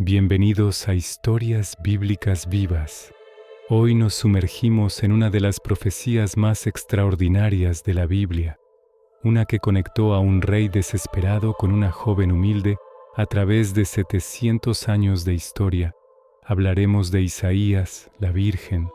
Bienvenidos a Historias Bíblicas Vivas. Hoy nos sumergimos en una de las profecías más extraordinarias de la Biblia, una que conectó a un rey desesperado con una joven humilde a través de 700 años de historia. Hablaremos de Isaías, la Virgen,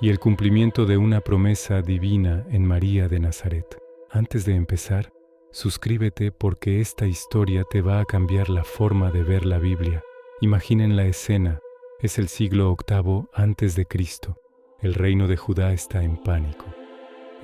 y el cumplimiento de una promesa divina en María de Nazaret. Antes de empezar, suscríbete porque esta historia te va a cambiar la forma de ver la Biblia. Imaginen la escena. Es el siglo VIII antes de Cristo. El reino de Judá está en pánico.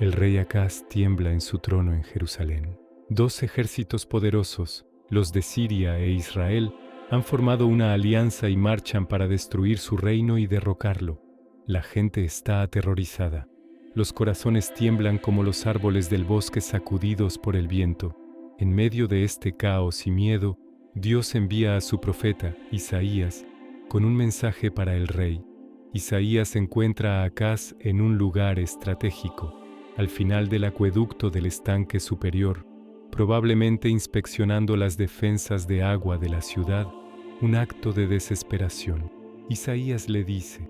El rey Acaz tiembla en su trono en Jerusalén. Dos ejércitos poderosos, los de Siria e Israel, han formado una alianza y marchan para destruir su reino y derrocarlo. La gente está aterrorizada. Los corazones tiemblan como los árboles del bosque sacudidos por el viento. En medio de este caos y miedo, Dios envía a su profeta, Isaías, con un mensaje para el rey. Isaías encuentra a Acaz en un lugar estratégico, al final del acueducto del estanque superior, probablemente inspeccionando las defensas de agua de la ciudad, un acto de desesperación. Isaías le dice: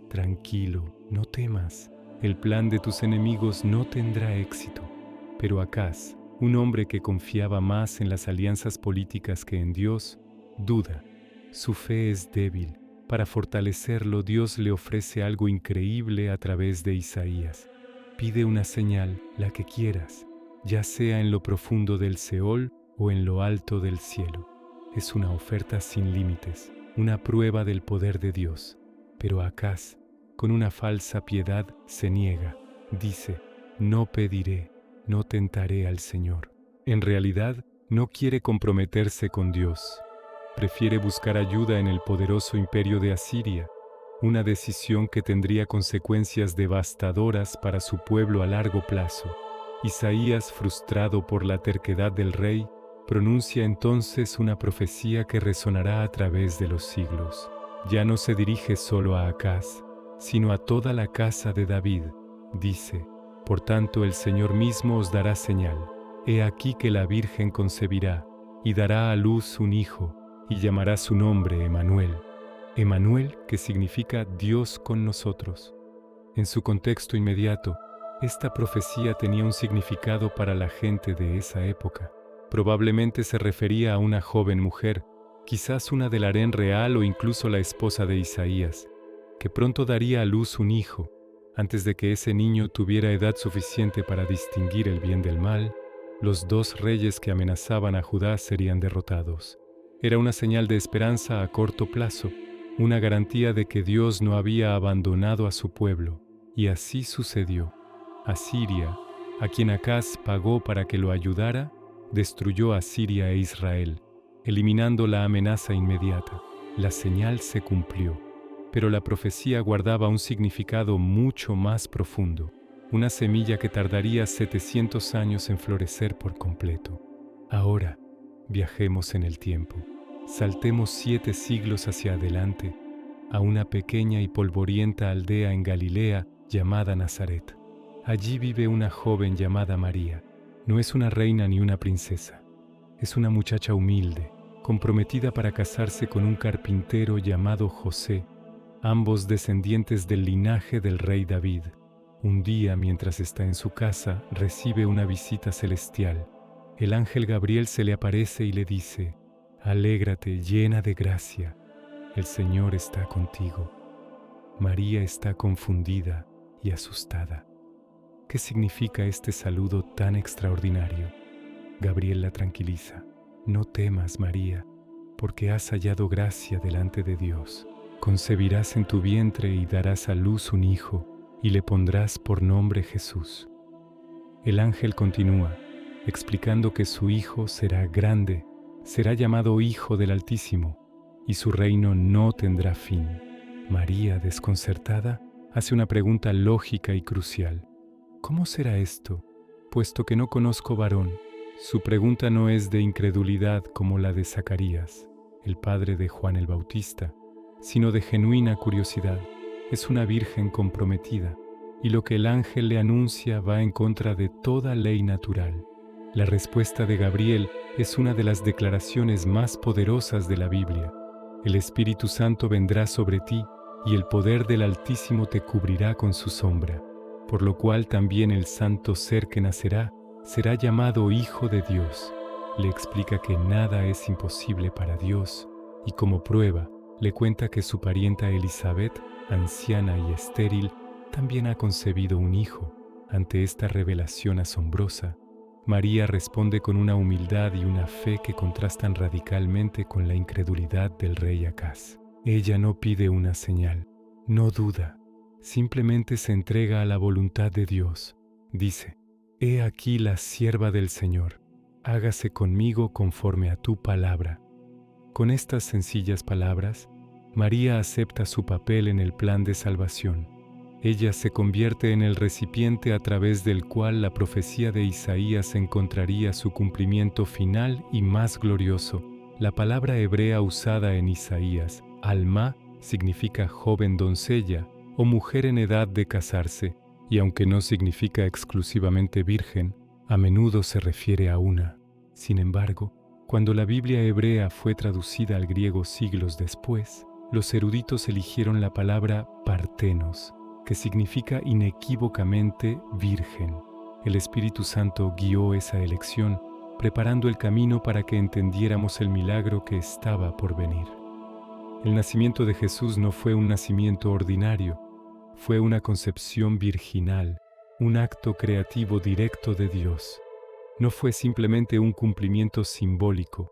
«Tranquilo, no temas, el plan de tus enemigos no tendrá éxito». Pero Acaz, un hombre que confiaba más en las alianzas políticas que en Dios, duda. Su fe es débil. Para fortalecerlo, Dios le ofrece algo increíble a través de Isaías. Pide una señal, la que quieras, ya sea en lo profundo del Seol o en lo alto del cielo. Es una oferta sin límites, una prueba del poder de Dios. Pero Acaz, con una falsa piedad, se niega. Dice: «No pediré, no tentaré al Señor». En realidad, no quiere comprometerse con Dios. Prefiere buscar ayuda en el poderoso imperio de Asiria, una decisión que tendría consecuencias devastadoras para su pueblo a largo plazo. Isaías, frustrado por la terquedad del rey, pronuncia entonces una profecía que resonará a través de los siglos. Ya no se dirige solo a Acaz, sino a toda la casa de David. Dice: «Por tanto el Señor mismo os dará señal. He aquí que la Virgen concebirá, y dará a luz un hijo, y llamará su nombre Emanuel». Emanuel, que significa Dios con nosotros. En su contexto inmediato, esta profecía tenía un significado para la gente de esa época. Probablemente se refería a una joven mujer, quizás una del harén real o incluso la esposa de Isaías, que pronto daría a luz un hijo. Antes de que ese niño tuviera edad suficiente para distinguir el bien del mal, los dos reyes que amenazaban a Judá serían derrotados. Era una señal de esperanza a corto plazo, una garantía de que Dios no había abandonado a su pueblo. Y así sucedió. Asiria, a quien Acaz pagó para que lo ayudara, destruyó a Siria e Israel, eliminando la amenaza inmediata. La señal se cumplió. Pero la profecía guardaba un significado mucho más profundo, una semilla que tardaría 700 años en florecer por completo. Ahora, viajemos en el tiempo. Saltemos 7 siglos hacia adelante, a una pequeña y polvorienta aldea en Galilea llamada Nazaret. Allí vive una joven llamada María. No es una reina ni una princesa. Es una muchacha humilde, comprometida para casarse con un carpintero llamado José, ambos descendientes del linaje del rey David. Un día, mientras está en su casa, recibe una visita celestial. El ángel Gabriel se le aparece y le dice: «Alégrate, llena de gracia, el Señor está contigo». María está confundida y asustada. ¿Qué significa este saludo tan extraordinario? Gabriel la tranquiliza: «No temas, María, porque has hallado gracia delante de Dios. Concebirás en tu vientre y darás a luz un hijo, y le pondrás por nombre Jesús». El ángel continúa, explicando que su hijo será grande, será llamado Hijo del Altísimo, y su reino no tendrá fin. María, desconcertada, hace una pregunta lógica y crucial: «¿Cómo será esto, puesto que no conozco varón?». Su pregunta no es de incredulidad como la de Zacarías, el padre de Juan el Bautista, sino de genuina curiosidad. Es una virgen comprometida, y lo que el ángel le anuncia va en contra de toda ley natural. La respuesta de Gabriel es una de las declaraciones más poderosas de la Biblia. El Espíritu Santo vendrá sobre ti, y el poder del Altísimo te cubrirá con su sombra, por lo cual también el santo ser que nacerá será llamado Hijo de Dios. Le explica que nada es imposible para Dios, y como prueba, le cuenta que su parienta Elizabeth, anciana y estéril, también ha concebido un hijo. Ante esta revelación asombrosa, María responde con una humildad y una fe que contrastan radicalmente con la incredulidad del rey Acaz. Ella no pide una señal, no duda, simplemente se entrega a la voluntad de Dios. Dice: «He aquí la sierva del Señor, hágase conmigo conforme a tu palabra». Con estas sencillas palabras, María acepta su papel en el plan de salvación. Ella se convierte en el recipiente a través del cual la profecía de Isaías encontraría su cumplimiento final y más glorioso. La palabra hebrea usada en Isaías, alma, significa joven doncella o mujer en edad de casarse, y aunque no significa exclusivamente virgen, a menudo se refiere a una. Sin embargo, cuando la Biblia hebrea fue traducida al griego siglos después, los eruditos eligieron la palabra partenos, que significa inequívocamente virgen. El Espíritu Santo guió esa elección, preparando el camino para que entendiéramos el milagro que estaba por venir. El nacimiento de Jesús no fue un nacimiento ordinario, fue una concepción virginal, un acto creativo directo de Dios. No fue simplemente un cumplimiento simbólico,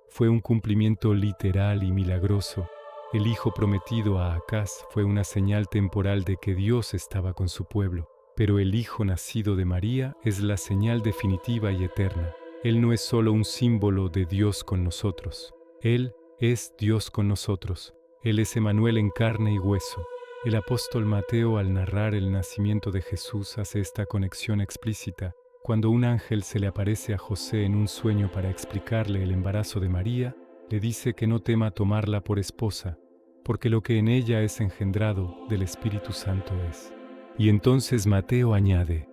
fue un cumplimiento literal y milagroso. El hijo prometido a Acaz fue una señal temporal de que Dios estaba con su pueblo, pero el hijo nacido de María es la señal definitiva y eterna. Él no es solo un símbolo de Dios con nosotros, Él es Dios con nosotros. Él es Emanuel en carne y hueso. El apóstol Mateo, al narrar el nacimiento de Jesús, hace esta conexión explícita. Cuando un ángel se le aparece a José en un sueño para explicarle el embarazo de María, le dice que no tema tomarla por esposa, porque lo que en ella es engendrado del Espíritu Santo es. Y entonces Mateo añade: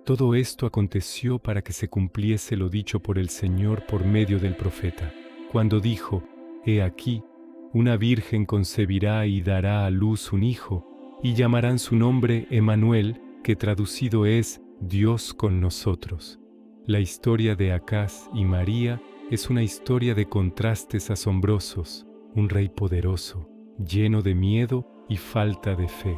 todo esto aconteció para que se cumpliese lo dicho por el Señor por medio del profeta, cuando dijo: «He aquí, una virgen concebirá y dará a luz un hijo, y llamarán su nombre Emanuel», que traducido es Dios con nosotros. La historia de Acaz y María es una historia de contrastes asombrosos. Un rey poderoso, lleno de miedo y falta de fe,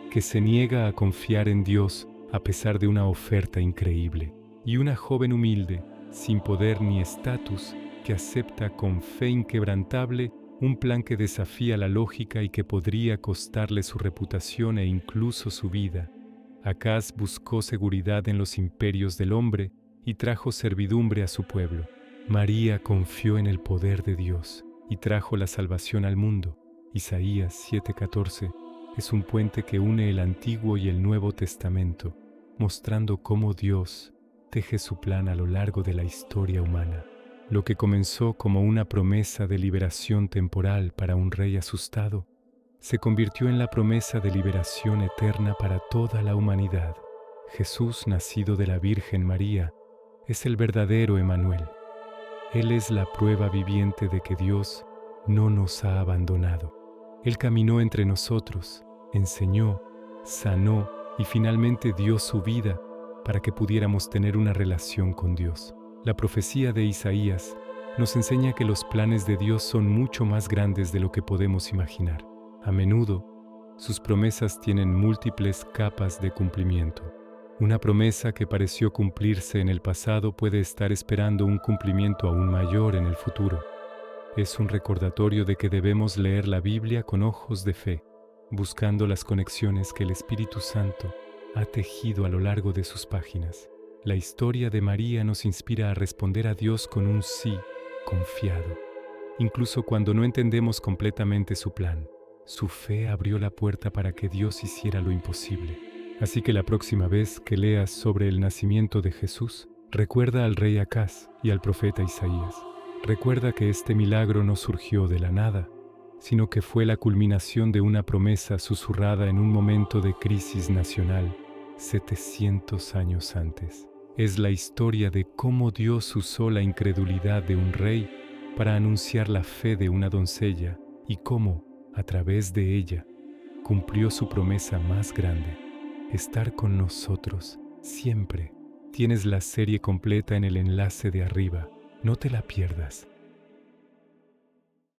que se niega a confiar en Dios a pesar de una oferta increíble. Y una joven humilde, sin poder ni estatus, que acepta con fe inquebrantable un plan que desafía la lógica y que podría costarle su reputación e incluso su vida. Acaz buscó seguridad en los imperios del hombre y trajo servidumbre a su pueblo. María confió en el poder de Dios y trajo la salvación al mundo. Isaías 7:14 es un puente que une el Antiguo y el Nuevo Testamento, mostrando cómo Dios teje su plan a lo largo de la historia humana. Lo que comenzó como una promesa de liberación temporal para un rey asustado, se convirtió en la promesa de liberación eterna para toda la humanidad. Jesús, nacido de la Virgen María, es el verdadero Emanuel. Él es la prueba viviente de que Dios no nos ha abandonado. Él caminó entre nosotros, enseñó, sanó y finalmente dio su vida para que pudiéramos tener una relación con Dios. La profecía de Isaías nos enseña que los planes de Dios son mucho más grandes de lo que podemos imaginar. A menudo, sus promesas tienen múltiples capas de cumplimiento. Una promesa que pareció cumplirse en el pasado puede estar esperando un cumplimiento aún mayor en el futuro. Es un recordatorio de que debemos leer la Biblia con ojos de fe, buscando las conexiones que el Espíritu Santo ha tejido a lo largo de sus páginas. La historia de María nos inspira a responder a Dios con un sí confiado, incluso cuando no entendemos completamente su plan. Su fe abrió la puerta para que Dios hiciera lo imposible. Así que la próxima vez que leas sobre el nacimiento de Jesús, recuerda al rey Acaz y al profeta Isaías. Recuerda que este milagro no surgió de la nada, sino que fue la culminación de una promesa susurrada en un momento de crisis nacional, 700 años antes. Es la historia de cómo Dios usó la incredulidad de un rey para anunciar la fe de una doncella y cómo, a través de ella, cumplió su promesa más grande, estar con nosotros siempre. Tienes la serie completa en el enlace de arriba. No te la pierdas.